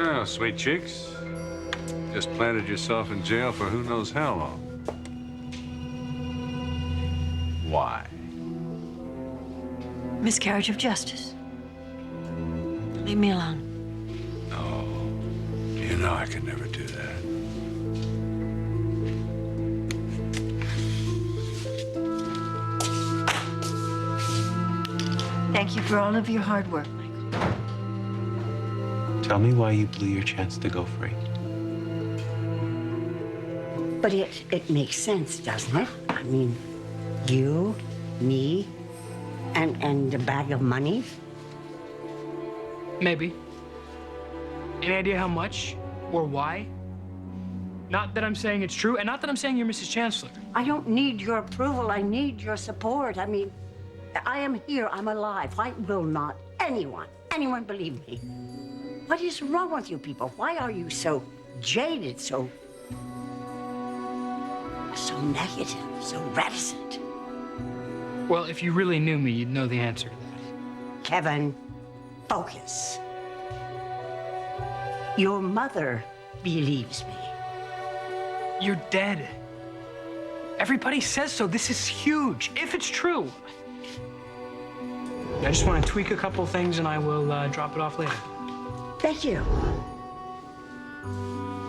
Oh, sweet cheeks. Just planted yourself in jail for who knows how long. Why? Miscarriage of justice. Leave me alone. No. You know I could never do that. Thank you for all of your hard work, Michael. Tell me why you blew your chance to go free. But it makes sense, doesn't it? I mean, you, me, and a bag of money. Maybe. Any idea how much or why? Not that I'm saying it's true, and not that I'm saying you're Mrs. Chancellor. I don't need your approval. I need your support. I mean, I am here. I'm alive. Why will not anyone believe me? What is wrong with you people? Why are you so jaded, so negative, so reticent? Well, if you really knew me, you'd know the answer to that. Kevin, focus. Your mother believes me. You're dead. Everybody says so. This is huge, if it's true. I just want to tweak a couple things, and I will drop it off later. Thank you.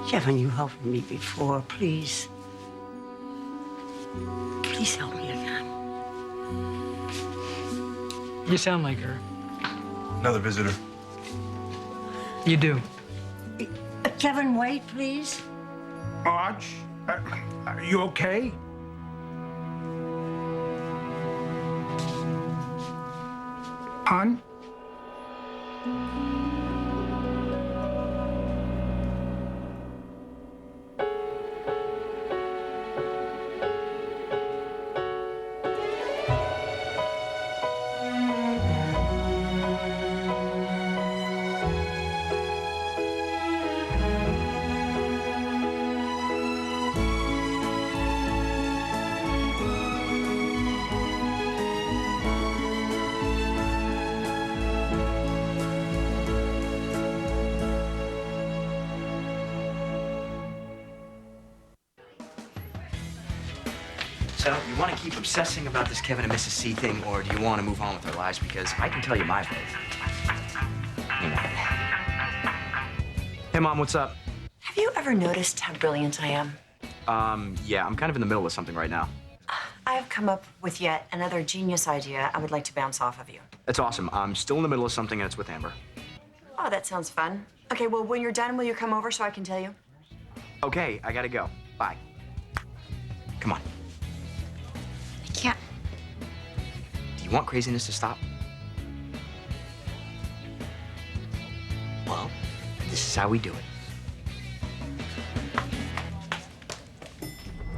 Kevin, you helped me before. Please. Please help me again. You sound like her. Another visitor. You do. Kevin, wait, please. Marge, are you okay? Hon? So, you want to keep obsessing about this Kevin and Mrs. C thing, or do you want to move on with our lives? Because I can tell you my vote. You know. Hey, Mom, what's up? Have you ever noticed how brilliant I am? Yeah, I'm kind of in the middle of something right now. I have come up with yet another genius idea I would like to bounce off of you. That's awesome. I'm still in the middle of something, and it's with Amber. Oh, that sounds fun. Okay, well, when you're done, will you come over so I can tell you? Okay, I gotta go. Bye. Come on. I can't. Do you want craziness to stop? Well, this is how we do it.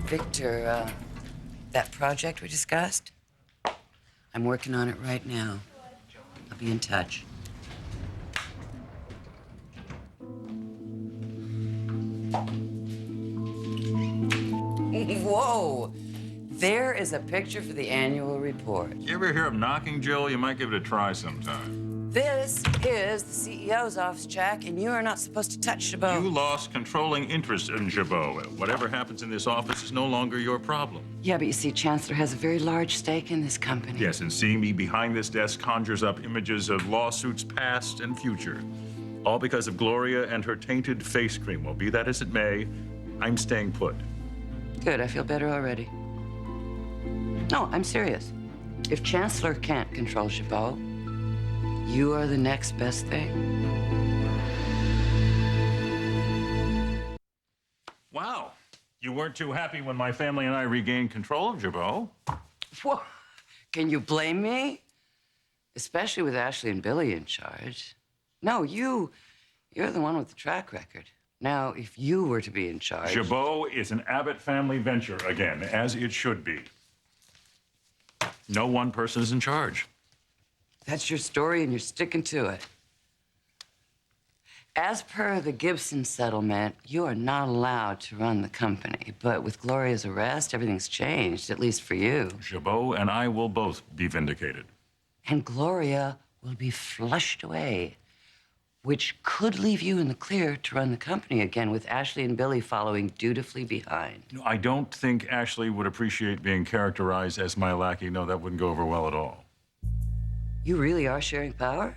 Victor, that project we discussed, I'm working on it right now. I'll be in touch. Whoa! There is a picture for the annual report. You ever hear of knocking, Joe? You might give it a try sometime. This is the CEO's office, Jack, and you are not supposed to touch Jabot. You lost controlling interest in Jabot. Whatever happens in this office is no longer your problem. Yeah, but you see, Chancellor has a very large stake in this company. Yes, and seeing me behind this desk conjures up images of lawsuits past and future. All because of Gloria and her tainted face cream. Well, be that as it may, I'm staying put. Good, I feel better already. No, I'm serious. If Chancellor can't control Jabot, you are the next best thing. Wow. You weren't too happy when my family and I regained control of Jabot. Whoa. Can you blame me? Especially with Ashley and Billy in charge. No, you're the one with the track record. Now, if you were to be in charge... Jabot is an Abbott family venture again, as it should be. No one person is in charge. That's your story, and you're sticking to it. As per the Gibson settlement, you are not allowed to run the company. But with Gloria's arrest, everything's changed, at least for you. Jabot and I will both be vindicated. And Gloria will be flushed away. which could leave you in the clear to run the company again with Ashley and Billy following dutifully behind. No, I don't think Ashley would appreciate being characterized as my lackey. No, that wouldn't go over well at all. You really are sharing power?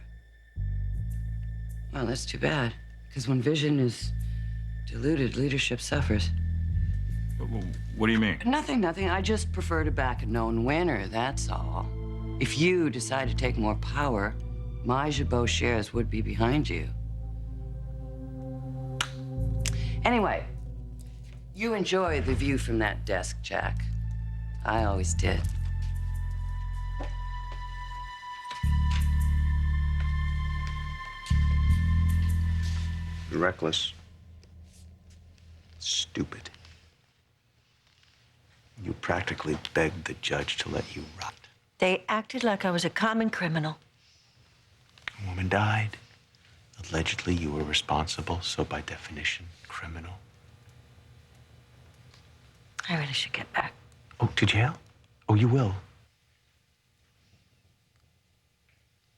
Well, that's too bad, because when vision is diluted, leadership suffers. What do you mean? Nothing. I just prefer to back a known winner, that's all. If you decide to take more power, my Jabot shares would be behind you. Anyway, you enjoy the view from that desk, Jack. I always did. Reckless. Stupid. You practically begged the judge to let you rot. They acted like I was a common criminal. A woman died. Allegedly, you were responsible, so by definition, criminal. I really should get back. Oh, to jail? Oh, you will.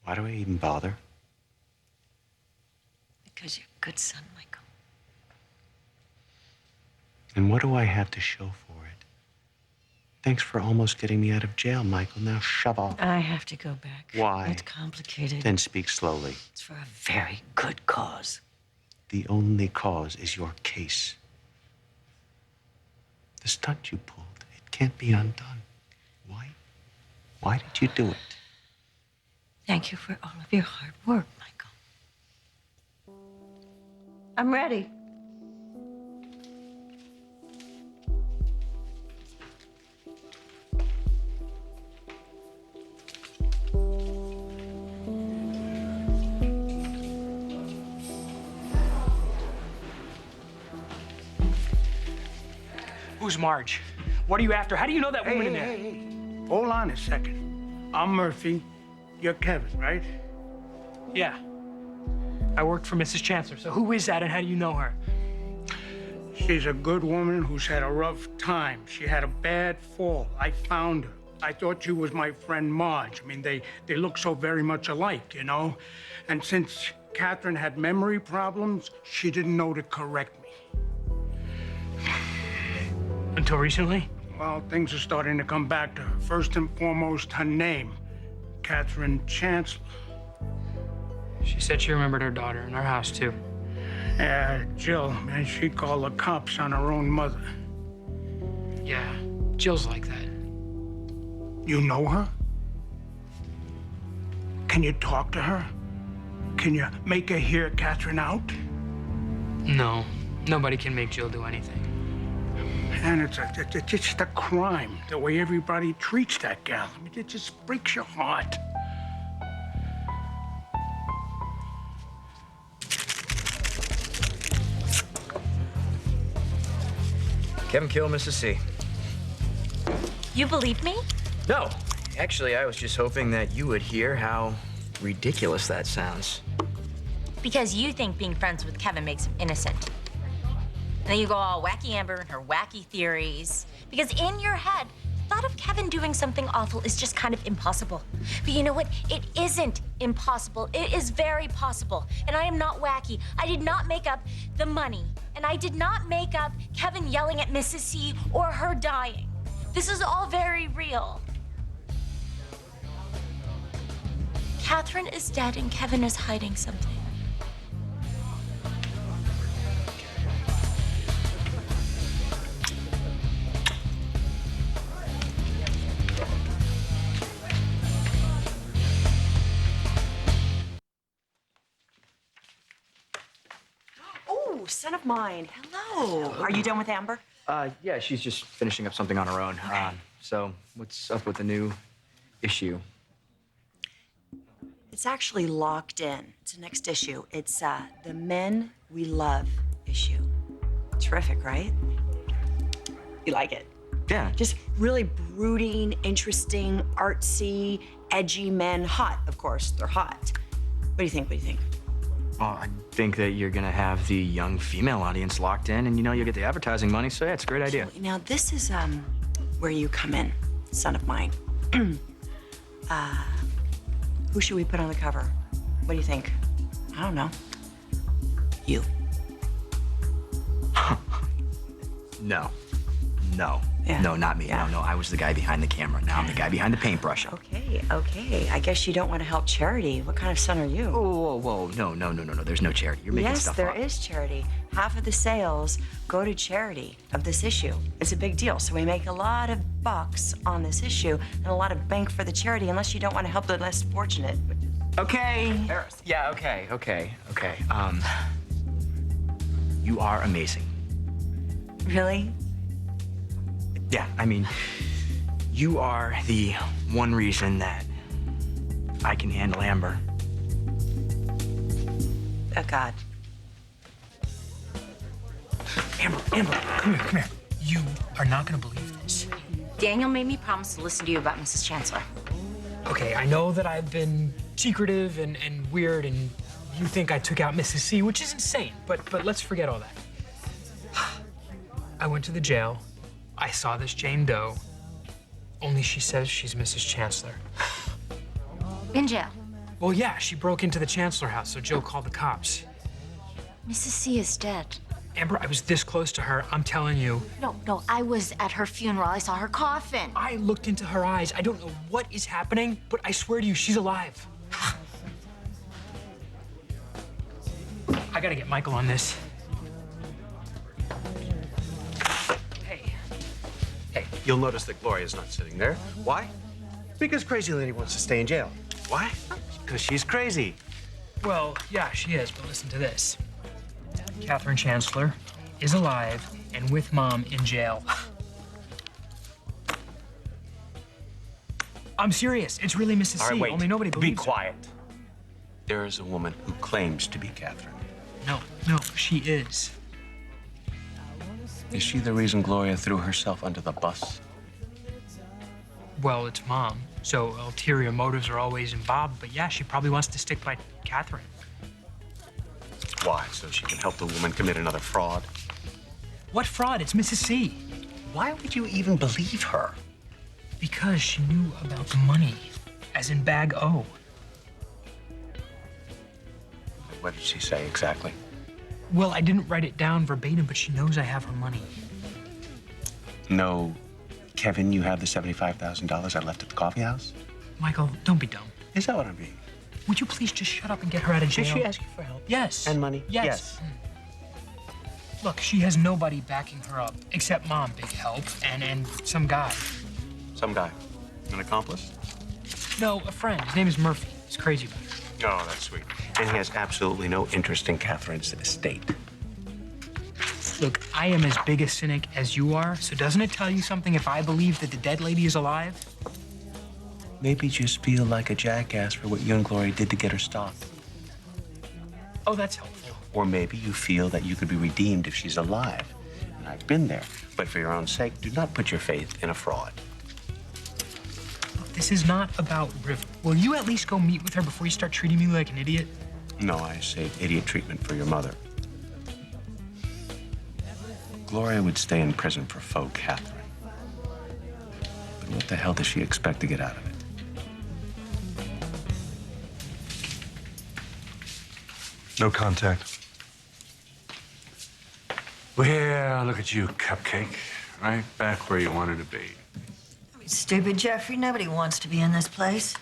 Why do I even bother? Because you're a good son, Michael. And what do I have to show for it? Thanks for almost getting me out of jail, Michael. Now shove off. I have to go back. Why? It's complicated. Then speak slowly. It's for a very good cause. The only cause is your case. The stunt you pulled, it can't be undone. Why? Why did you do it? Thank you for all of your hard work, Michael. I'm ready. Who's Marge? What are you after? How do you know that woman in there? Hey. Hold on a second. I'm Murphy. You're Kevin, right? Yeah. I worked for Mrs. Chancellor, so who is that and how do you know her? She's a good woman who's had a rough time. She had a bad fall. I found her. I thought you was my friend Marge. I mean, they look so very much alike, you know? And since Catherine had memory problems, she didn't know to correct me. Until recently? Well, things are starting to come back to her. First and foremost, her name, Catherine Chancellor. She said she remembered her daughter in our house, too. Jill, man, she called the cops on her own mother. Yeah, Jill's like that. You know her? Can you talk to her? Can you make her hear Catherine out? No, nobody can make Jill do anything. And it's just a crime, the way everybody treats that gal. I mean, it just breaks your heart. Kevin killed Mrs. C. You believe me? No. Actually, I was just hoping that you would hear how ridiculous that sounds. Because you think being friends with Kevin makes him innocent. And then you go all wacky Amber and her wacky theories. Because in your head, the thought of Kevin doing something awful is just kind of impossible. But you know what? It isn't impossible. It is very possible. And I am not wacky. I did not make up the money. And I did not make up Kevin yelling at Mrs. C or her dying. This is all very real. Catherine is dead and Kevin is hiding something. Oh, son of mine. Hello. Are you done with Amber? Yeah, she's just finishing up something on her own. So what's up with the new issue? It's actually locked in. It's the next issue. It's the Men We Love issue. Terrific, right? You like it? Yeah. Just really brooding, interesting, artsy, edgy men. Hot, of course. They're hot. What do you think? What do you think? Well, I think that you're gonna have the young female audience locked in, and you know you'll get the advertising money. So yeah, it's a great idea. Now this is where you come in, son of mine. Who should we put on the cover? What do you think? I don't know. You. No. No. Yeah. No, not me. Yeah. No, I was the guy behind the camera. Now I'm the guy behind the paintbrush. Okay. I guess you don't want to help charity. What kind of son are you? Whoa. No. There's no charity. You're making Yes, stuff there up. is charity. Half of the sales go to charity of this issue. It's a big deal. So we make a lot of bucks on this issue and a lot of bank for the charity, unless you don't want to help the less fortunate. Okay. Embarrassing. Yeah, okay. You are amazing. Really? Yeah, I mean, you are the one reason that I can handle Amber. Oh, God. Amber, come here. You are not gonna believe this. Daniel made me promise to listen to you about Mrs. Chancellor. Okay, I know that I've been secretive and weird, and you think I took out Mrs. C, which is insane, but let's forget all that. I went to the jail. I saw this Jane Doe, only she says she's Mrs. Chancellor. In jail. Well, yeah, she broke into the Chancellor house, so Joe called the cops. Mrs. C is dead. Amber, I was this close to her, I'm telling you. No, I was at her funeral. I saw her coffin. I looked into her eyes. I don't know what is happening, but I swear to you, she's alive. I gotta get Michael on this. Hey, you'll notice that Gloria's not sitting there. Why? Because Crazy Lady wants to stay in jail. Why? Because she's crazy. Well, yeah, she is, but listen to this. Catherine Chancellor is alive and with Mom in jail. I'm serious. It's really Mrs. All right, C, wait. only nobody believes Be her. quiet. There is a woman who claims to be Catherine. No, she is. Is she the reason Gloria threw herself under the bus? Well, it's Mom, so ulterior motives are always involved, but yeah, she probably wants to stick by Catherine. Why? So she can help the woman commit another fraud? What fraud? It's Mrs. C. Why would you even believe her? Because she knew about the money, as in bag O. What did she say exactly? Well, I didn't write it down verbatim, but she knows I have her money. No, Kevin, you have the $75,000 I left at the coffee house? Michael, don't be dumb. Is that what I'm being? Would you please just shut up and get her out of jail? Did she ask you for help? Yes. And money? Yes. Look, she has nobody backing her up except Mom, big help, and some guy. Some guy. An accomplice? No, a friend. His name is Murphy. He's crazy about her. Oh, that's sweet. And he has absolutely no interest in Catherine's estate. Look, I am as big a cynic as you are, so doesn't it tell you something if I believe that the dead lady is alive? Maybe just feel like a jackass for what you and Gloria did to get her stopped. Oh, that's helpful. Or maybe you feel that you could be redeemed if she's alive. And I've been there. But for your own sake, do not put your faith in a fraud. Look, this is not about River. Will you at least go meet with her before you start treating me like an idiot? No, I saved idiot treatment for your mother. Gloria would stay in prison for faux Catherine. But what the hell does she expect to get out of it? No contact. Well, look at you, Cupcake. Right back where you wanted to be. Stupid Jeffrey, nobody wants to be in this place.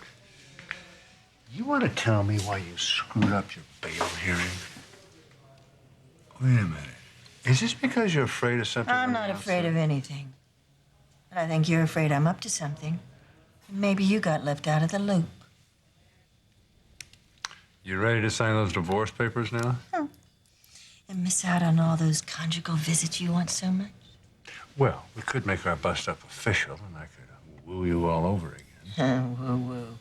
You want to tell me why you screwed up your bail hearing? Wait a minute. Is this because you're afraid of something? I'm not afraid of anything. But I think you're afraid I'm up to something. And maybe you got left out of the loop. You ready to sign those divorce papers now? And miss out on all those conjugal visits you want so much? Well, we could make our bust up official, and I could woo you all over again. Woo-woo.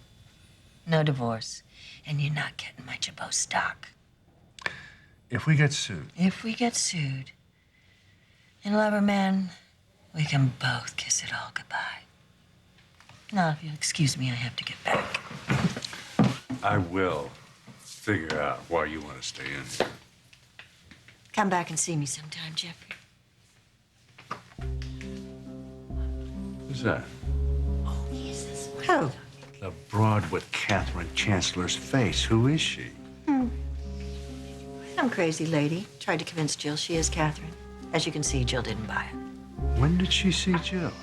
No divorce. And you're not getting my Jabot stock. If we get sued. If we get sued, and Lover Man, we can both kiss it all goodbye. Now, if you'll excuse me, I have to get back. I will figure out why you want to stay in here. Come back and see me sometime, Jeffrey. Who's that? Oh, Jesus. Who? The broad with Catherine Chancellor's face. Who is she? I Some crazy lady tried to convince Jill she is Catherine. As you can see, Jill didn't buy it. When did she see Jill?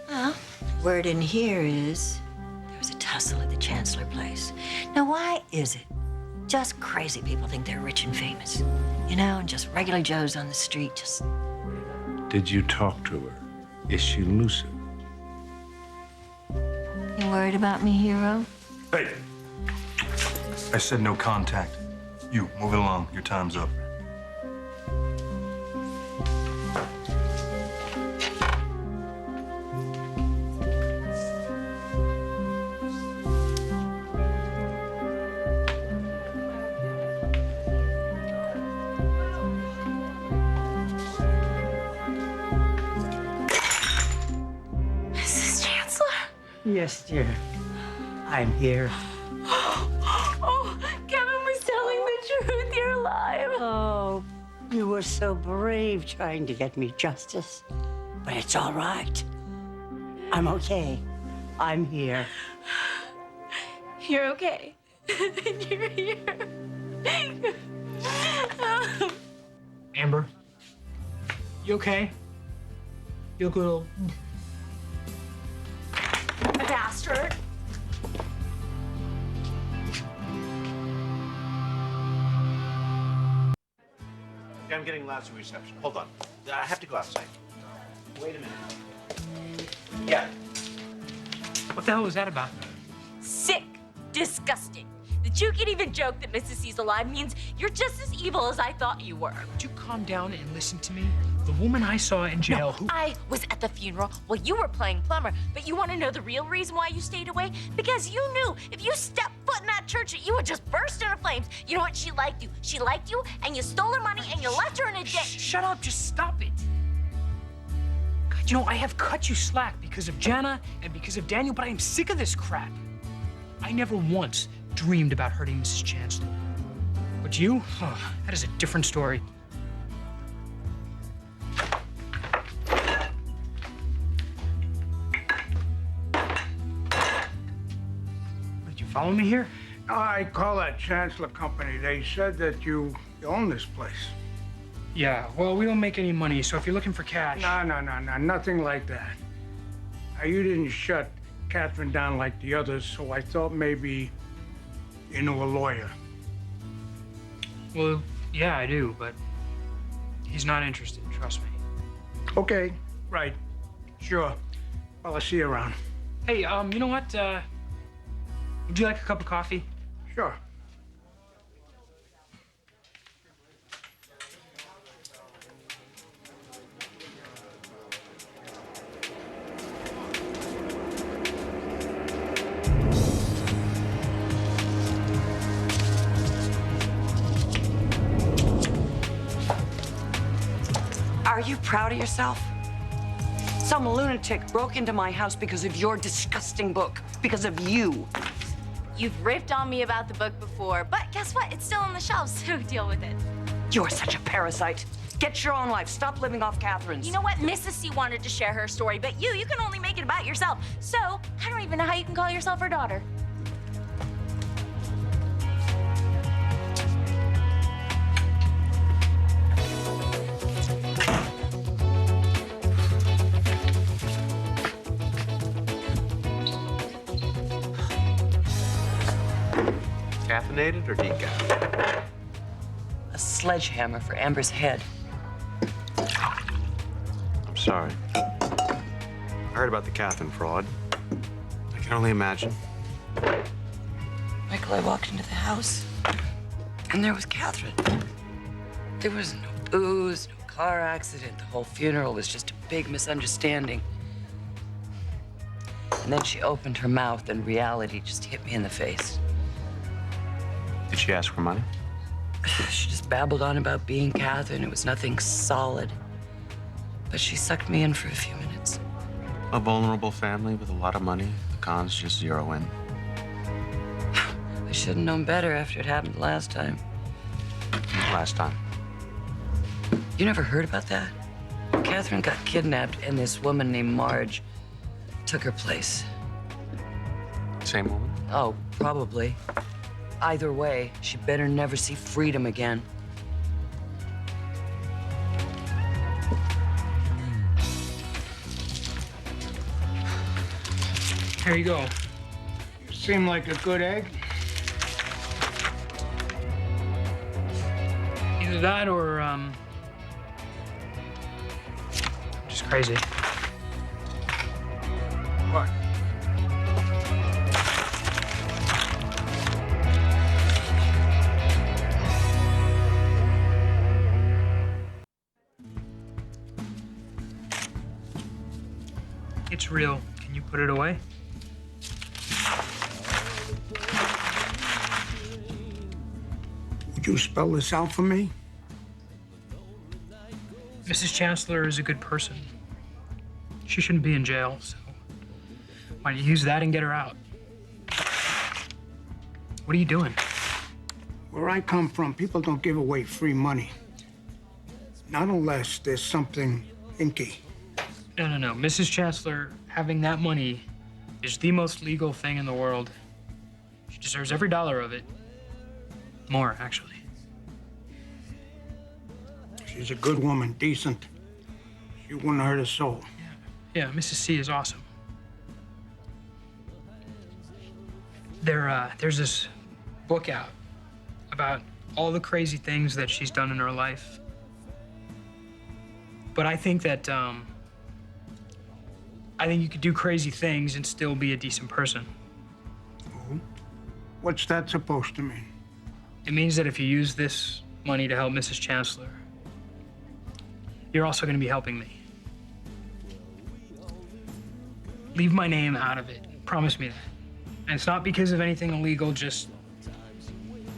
Well, word in here is there was a tussle at the Chancellor place. Now, why is it just crazy people think they're rich and famous? You know, and just regular Joes on the street just... Did you talk to her? Is she lucid? You worried about me, hero? Hey! I said no contact. You, move it along. Your time's up. Mrs. Chancellor? Yes, dear. I'm here. Oh, Kevin was telling the truth. You're alive. Oh, you were so brave trying to get me justice. But it's all right. I'm okay. I'm here. You're okay. You're here. Amber, you okay? You look a little... Bastard. Yeah, I'm getting lousy reception. Hold on. I have to go outside. Wait a minute. Yeah. What the hell was that about? Sick. Disgusting. That you can even joke that Mrs. C's alive means you're just as evil as I thought you were. Would you calm down and listen to me? The woman I saw in jail who... I was at the funeral while you were playing plumber, but you want to know the real reason why you stayed away? Because you knew if you stepped foot in that church, you would just burst into flames. You know what? She liked you. She liked you, and you stole her money, and you left her in a ditch. Shut up. Just stop it. God, you know, I have cut you slack because of Jana and because of Daniel, but I am sick of this crap. I never once dreamed about hurting Mrs. Chancellor. But you? Oh, that is a different story. Did you follow me here? I call that Chancellor Company. They said that you own this place. Yeah, well, we don't make any money, so if you're looking for cash... No, nothing like that. Now, you didn't shut Catherine down like the others, so I thought maybe you knew a lawyer. Well, yeah, I do, but he's not interested, trust me. Okay, right. Sure. Well, I'll see you around. Hey, you know what? Would you like a cup of coffee? Sure. Are you proud of yourself? Some lunatic broke into my house because of your disgusting book, because of you. You've ripped on me about the book before, but guess what? It's still on the shelves, so deal with it. You're such a parasite. Get your own life. Stop living off Catherine's. You know what? Mrs. C wanted to share her story, but you can only make it about yourself. So, I don't even know how you can call yourself her daughter. Caffeinated or decaf? A sledgehammer for Amber's head. I'm sorry. I heard about the Catherine fraud. I can only imagine. Michael, I walked into the house, and there was Catherine. There was no booze, no car accident. The whole funeral was just a big misunderstanding. And then she opened her mouth, and reality just hit me in the face. Did she ask for money? She just babbled on about being Catherine. It was nothing solid. But she sucked me in for a few minutes. A vulnerable family with a lot of money. The cons just zero in. I should have known better after it happened last time. Last time. You never heard about that? Catherine got kidnapped, and this woman named Marge took her place. Same woman? Oh, probably. Either way, she better never see freedom again. Here you go. You seem like a good egg. Either that or, just crazy. What? It's real. Can you put it away? Would you spell this out for me? Mrs. Chancellor is a good person. She shouldn't be in jail, so why don't you use that and get her out? What are you doing? Where I come from, people don't give away free money. Not unless there's something hinky. No. Mrs. Chancellor, having that money is the most legal thing in the world. She deserves every dollar of it. More, actually. She's a good woman, decent. She wouldn't hurt a soul. Yeah, Mrs. C is awesome. There's this book out about all the crazy things that she's done in her life. But I think that, I think you could do crazy things and still be a decent person. Oh? What's that supposed to mean? It means that if you use this money to help Mrs. Chancellor, you're also going to be helping me. Leave my name out of it. Promise me that. And it's not because of anything illegal, just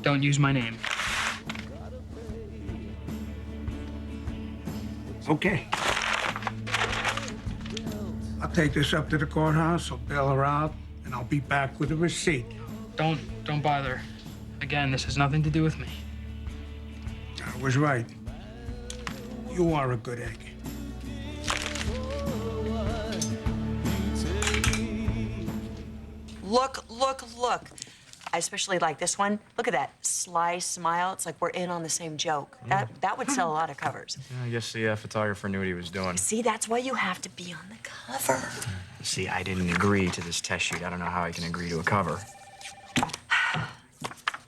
don't use my name. Okay. I'll take this up to the courthouse, I'll bail her out, and I'll be back with a receipt. Don't bother. Again, this has nothing to do with me. I was right. You are a good egg. Look. I especially like this one. Look at that sly smile. It's like we're in on the same joke. That would sell a lot of covers. Yeah, I guess the photographer knew what he was doing. See, that's why you have to be on the cover. See, I didn't agree to this test shoot. I don't know how I can agree to a cover.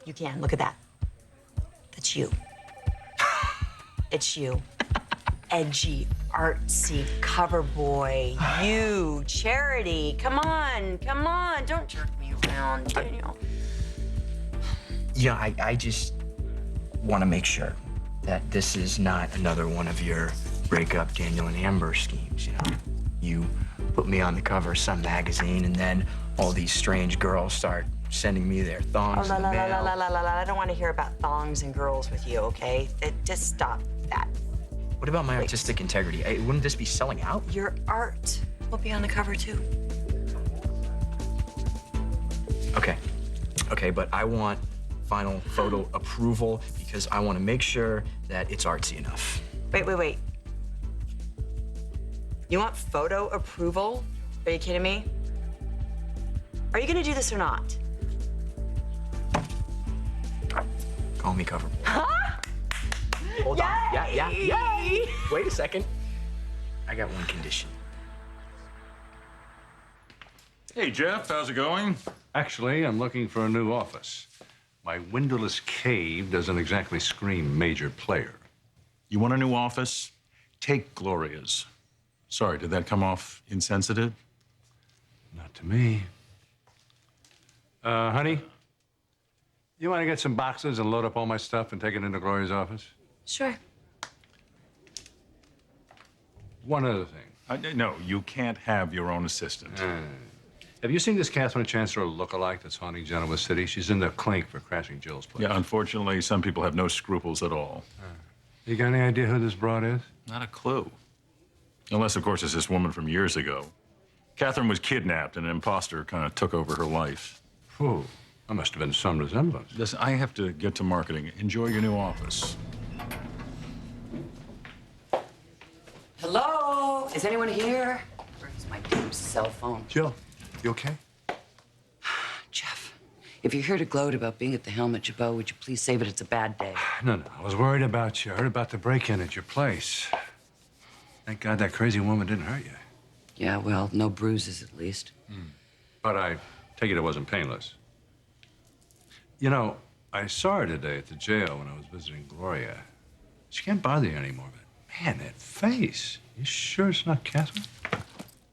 You can. Look at that. That's you. It's you. Edgy, artsy cover boy. You, Charity. Come on. Don't jerk me around, Daniel. Yeah, I just want to make sure that this is not another one of your breakup Daniel and Amber schemes, you know? You put me on the cover of some magazine, and then all these strange girls start sending me their thongs in the mail. I don't want to hear about thongs and girls with you, okay? Just stop that. What about my artistic integrity? Wouldn't this be selling out? Your art will be on the cover, too. Okay, but I want final photo approval because I want to make sure that it's artsy enough. Wait. You want photo approval? Are you kidding me? Are you gonna do this or not? Call me cover boy. Huh? Hold on. Yeah. Yay! Wait a second. I got one condition. Hey, Jeff, how's it going? Actually, I'm looking for a new office. My windowless cave doesn't exactly scream major player. You want a new office? Take Gloria's. Sorry, did that come off insensitive? Not to me. Honey, you want to get some boxes and load up all my stuff and take it into Gloria's office? Sure. One other thing. No, you can't have your own assistant. Have you seen this Catherine Chancellor look-alike that's haunting Genoa City? She's in the clink for crashing Jill's place. Yeah, unfortunately, some people have no scruples at all. You got any idea who this broad is? Not a clue. Unless, of course, it's this woman from years ago. Catherine was kidnapped, and an imposter kind of took over her life. Whew. That must have been some resemblance. Listen, I have to get to marketing. Enjoy your new office. Hello? Is anyone here? Where's my damn cell phone? Jill, you okay? Jeff, if you're here to gloat about being at the helm at Jabot, would you please say that it's a bad day? No. I was worried about you. I heard about the break-in at your place. Thank God that crazy woman didn't hurt you. Yeah, well, no bruises at least. But I take it wasn't painless. You know, I saw her today at the jail when I was visiting Gloria. She can't bother you anymore, but man, that face. You sure it's not Catherine?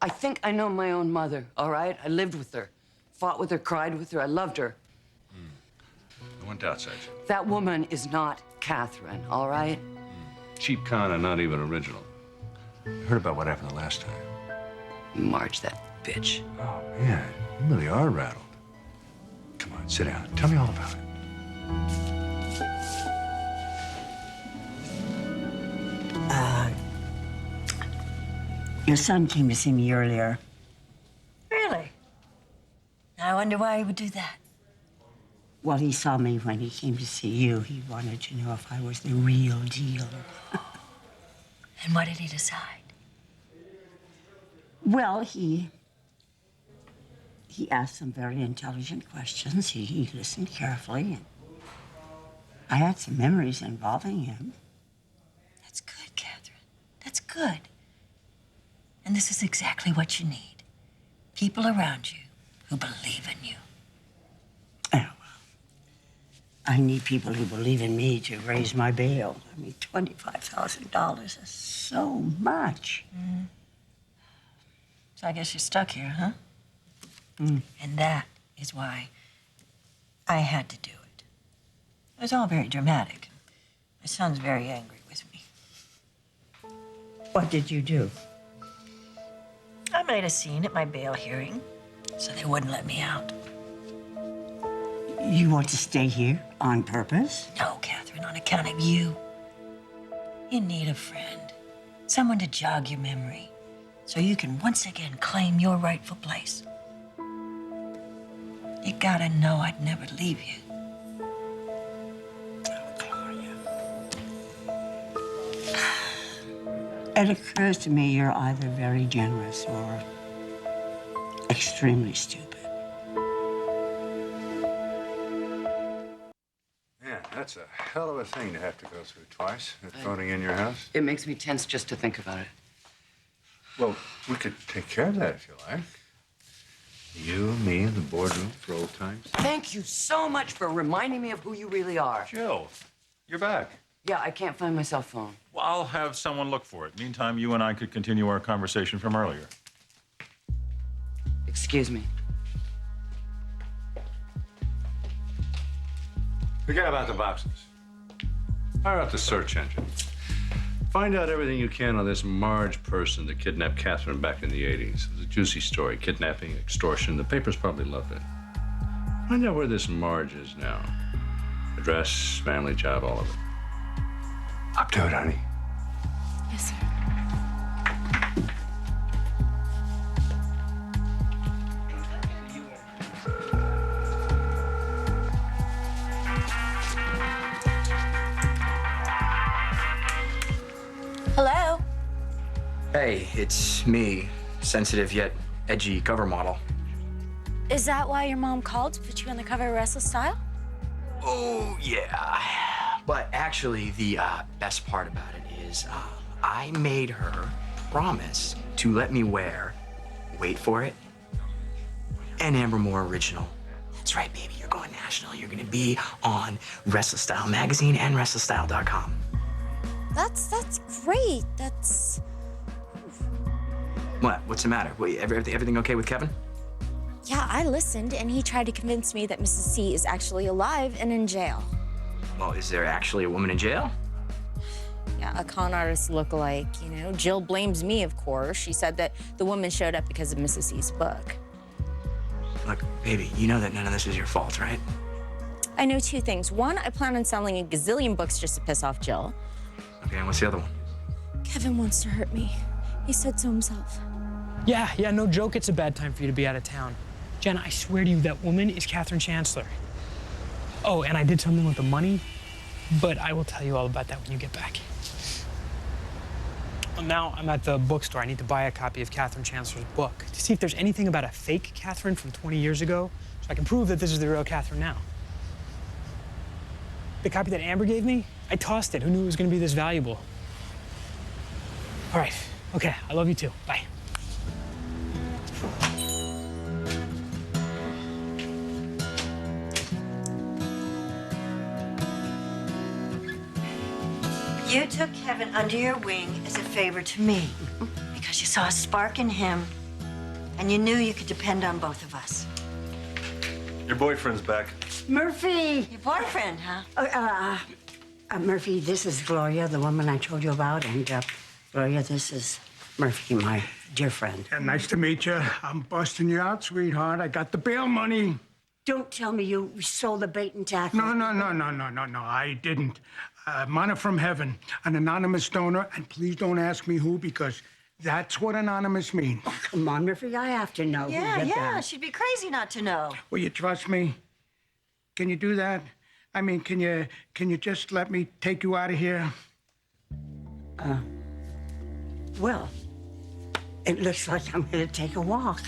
I think I know my own mother, all right? I lived with her, fought with her, cried with her. I loved her. I went outside. That woman is not Catherine, all right? Cheap con and not even original. I heard about what happened the last time. Marge, that bitch. Oh, man, you really are rattled. Come on, sit down. Tell me all about it. Your son came to see me earlier. Really? I wonder why he would do that. Well, he saw me when he came to see you. He wanted to know if I was the real deal. And what did he decide? Well, he asked some very intelligent questions. He listened carefully, and I had some memories involving him. That's good, Catherine. That's good. And this is exactly what you need. People around you who believe in you. Oh, well, I need people who believe in me to raise my bail. I mean, $25,000 is so much. So I guess you're stuck here, huh? And that is why I had to do it. It was all very dramatic. My son's very angry with me. What did you do? I made a scene at my bail hearing, so they wouldn't let me out. You want to stay here on purpose? No, Catherine, on account of you. You need a friend, someone to jog your memory, so you can once again claim your rightful place. You gotta know I'd never leave you. Gloria. It occurs to me you're either very generous or extremely stupid. Man, that's a hell of a thing to have to go through twice, voting in your house. It makes me tense just to think about it. Well, we could take care of that if you like. You, me, in the boardroom for old times. Thank you so much for reminding me of who you really are. Jill, you're back. Yeah, I can't find my cell phone. Well, I'll have someone look for it. Meantime, you and I could continue our conversation from earlier. Excuse me. Forget about the boxes. Fire up the search engine. Find out everything you can on this Marge person that kidnapped Catherine back in the 80s. It was a juicy story. Kidnapping, extortion. The papers probably loved it. Find out where this Marge is now. Address, family, job, all of it. Up to it, honey. Yes, sir. Hello? Hey, it's me, sensitive yet edgy cover model. Is that why your mom called to put you on the cover of Restless Style? Oh, yeah. But actually, the best part about it is I made her promise to let me wear, wait for it, an Amber Moore original. That's right, baby. You're going national. You're going to be on Restless Style magazine and restlessstyle.com. That's great. That's... What? What's the matter? Wait, everything okay with Kevin? Yeah, I listened, and he tried to convince me that Mrs. C is actually alive and in jail. Well, is there actually a woman in jail? Yeah, a con artist lookalike, you know. Jill blames me, of course. She said that the woman showed up because of Mrs. C's book. Look, baby, you know that none of this is your fault, right? I know two things. One, I plan on selling a gazillion books just to piss off Jill. Okay, and what's the other one? Kevin wants to hurt me. He said so himself. Yeah, no joke, it's a bad time for you to be out of town. Jenna, I swear to you, that woman is Catherine Chancellor. Oh, and I did something with the money, but I will tell you all about that when you get back. Well, now I'm at the bookstore. I need to buy a copy of Catherine Chancellor's book to see if there's anything about a fake Catherine from 20 years ago, so I can prove that this is the real Catherine now. The copy that Amber gave me, I tossed it. Who knew it was going to be this valuable? All right, okay, I love you too. Bye. You took Kevin under your wing as a favor to me because you saw a spark in him and you knew you could depend on both of us. Your boyfriend's back. Murphy! Your boyfriend, huh? Murphy, this is Gloria, the woman I told you about. And, Gloria, this is Murphy, my dear friend. And nice to meet you. I'm busting you out, sweetheart. I got the bail money. Don't tell me you sold the bait and tackle. No, I didn't. Mana from heaven, an anonymous donor, and please don't ask me who, because that's what anonymous means. Oh, come on, Murphy, I have to know. Yeah, she'd be crazy not to know. Will you trust me? Can you do that? I mean, can you just let me take you out of here? Well, it looks like I'm going to take a walk.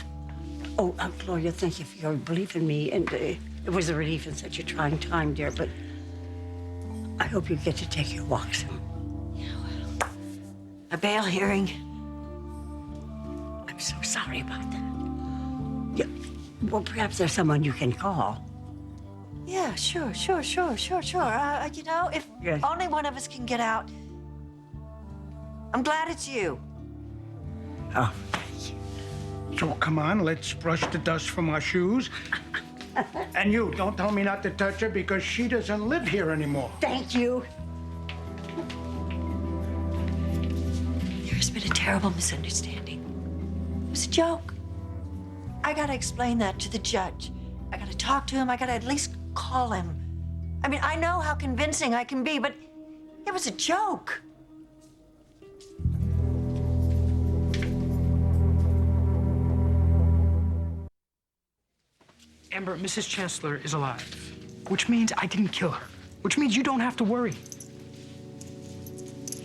Oh, Gloria, thank you for your belief in me. And it was a relief in such a trying time, dear, but I hope you get to take your walk soon. Yeah, well, a bail hearing. I'm so sorry about that. Yeah, well, perhaps there's someone you can call. Yeah, sure. You know, if only one of us can get out, I'm glad it's you. Oh, So come on, let's brush the dust from our shoes. And you, don't tell me not to touch her because she doesn't live here anymore. thank you. There's been a terrible misunderstanding. It was a joke. I gotta explain that to the judge. I gotta talk to him. I gotta at least call him. I mean, I know how convincing I can be, but it was a joke. Amber, Mrs. Chancellor is alive, which means I didn't kill her, which means you don't have to worry.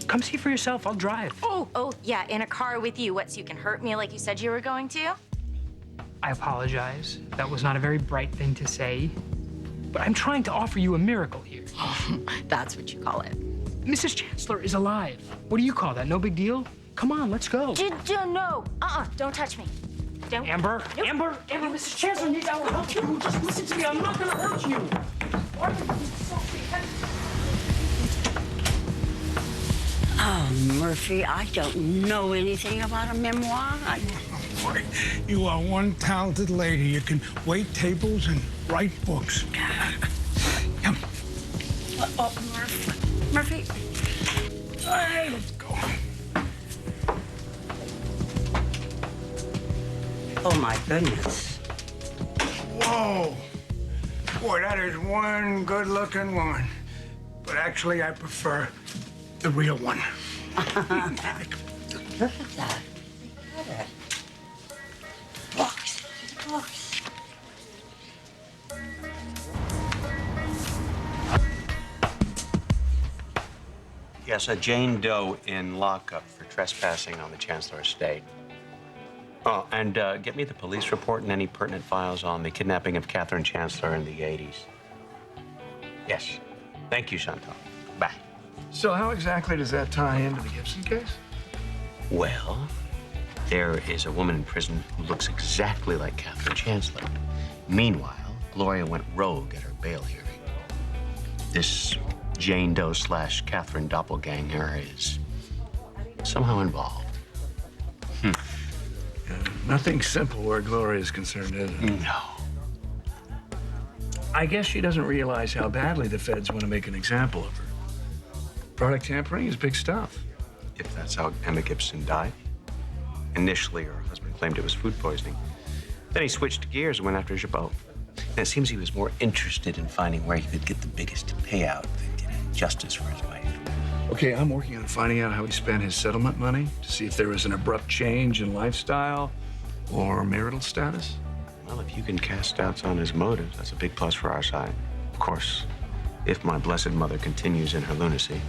Come see for yourself. I'll drive. Oh, yeah, in a car with you. What, so you can hurt me like you said you were going to? I apologize. That was not a very bright thing to say, but I'm trying to offer you a miracle here. That's what you call it. Mrs. Chancellor is alive. What do you call that? No big deal? Come on, let's go. No. Don't touch me. Don't. Amber, Nope. Amber, Mrs. Chancellor needs our help too. Just listen to me. I'm not gonna hurt you. Why are you so Oh, Murphy, I don't know anything about a memoir. Boy, you are one talented lady. You can wait tables and write books. Come. Murphy. All right, let's go. Oh, my goodness. Whoa. Boy, that is one good-looking woman. But actually, I prefer the real one. Look at that. Look at it. Books. Yes, a Jane Doe in lockup for trespassing on the Chancellor estate. Oh, and get me the police report and any pertinent files on the kidnapping of Catherine Chancellor in the 80s. Yes. Thank you, Chantal. Bye. So how exactly does that tie into the Gibson case? Well, there is a woman in prison who looks exactly like Catherine Chancellor. Meanwhile, Gloria went rogue at her bail hearing. This Jane Doe / Catherine doppelganger is somehow involved. Nothing simple where Gloria is concerned, is it? No. I guess she doesn't realize how badly the feds want to make an example of her. Product tampering is big stuff. If that's how Emma Gibson died. Initially, her husband claimed it was food poisoning. Then he switched gears and went after Jabot. And it seems he was more interested in finding where he could get the biggest payout than getting justice for his wife. Okay, I'm working on finding out how he spent his settlement money to see if there was an abrupt change in lifestyle or marital status. Well, if you can cast doubts on his motives, that's a big plus for our side. Of course, if my blessed mother continues in her lunacy,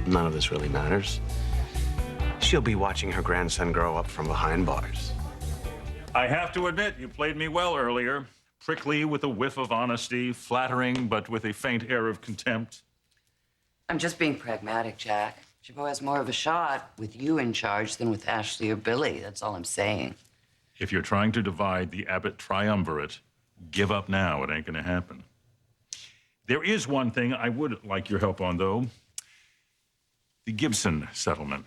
none of this really matters. She'll be watching her grandson grow up from behind bars. I have to admit, you played me well earlier. Prickly with a whiff of honesty, flattering but with a faint air of contempt. I'm just being pragmatic, Jack. Jabot has more of a shot with you in charge than with Ashley or Billy. That's all I'm saying. If you're trying to divide the Abbott triumvirate, give up now. It ain't gonna happen. There is one thing I would like your help on, though. The Gibson settlement.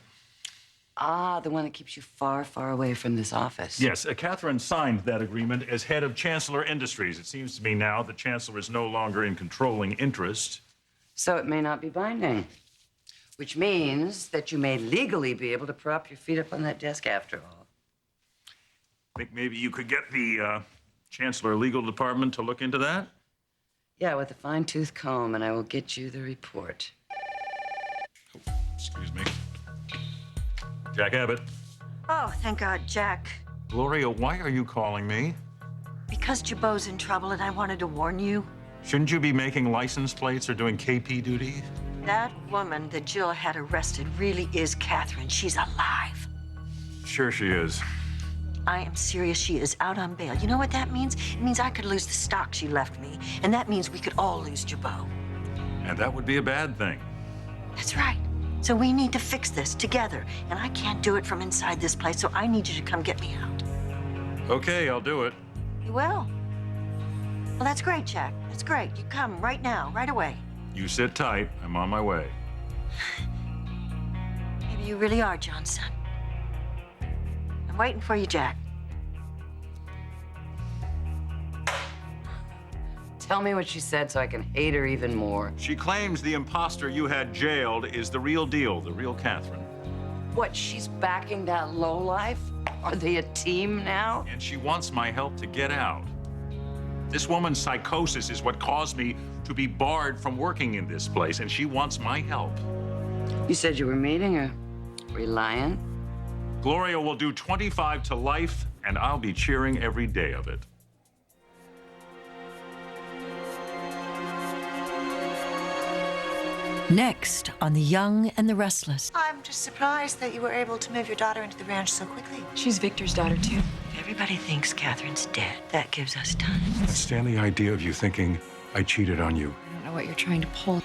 Ah, the one that keeps you far, far away from this office. Yes, Catherine signed that agreement as head of Chancellor Industries. It seems to me now the Chancellor is no longer in controlling interest. So it may not be binding, which means that you may legally be able to prop your feet up on that desk after all. Think maybe you could get the Chancellor Legal Department to look into that? Yeah, with a fine-tooth comb, and I will get you the report. Oh, excuse me. Jack Abbott. Oh, thank God, Jack. Gloria, why are you calling me? Because Jabot's in trouble and I wanted to warn you. Shouldn't you be making license plates or doing KP duty? That woman that Jill had arrested really is Catherine. She's alive. Sure she is. I am serious. She is out on bail. You know what that means? It means I could lose the stock she left me, and that means we could all lose Jabot. And that would be a bad thing. That's right. So we need to fix this together, and I can't do it from inside this place, so I need you to come get me out. Okay, I'll do it. You will? Well, that's great, Jack. That's great. You come right now, right away. You sit tight. I'm on my way. Maybe you really are John's son. I'm waiting for you, Jack. Tell me what she said so I can hate her even more. She claims the imposter you had jailed is the real deal, the real Catherine. What, she's backing that lowlife? Are they a team now? And she wants my help to get out. This woman's psychosis is what caused me to be barred from working in this place, and she wants my help. You said you were meeting her. Were you lying? Gloria will do 25 to life, and I'll be cheering every day of it. Next on The Young and the Restless. I'm just surprised that you were able to move your daughter into the ranch so quickly. She's Victor's daughter, too. Everybody thinks Catherine's dead. That gives us time. Can't stand the idea of you thinking I cheated on you. I don't know what you're trying to pull.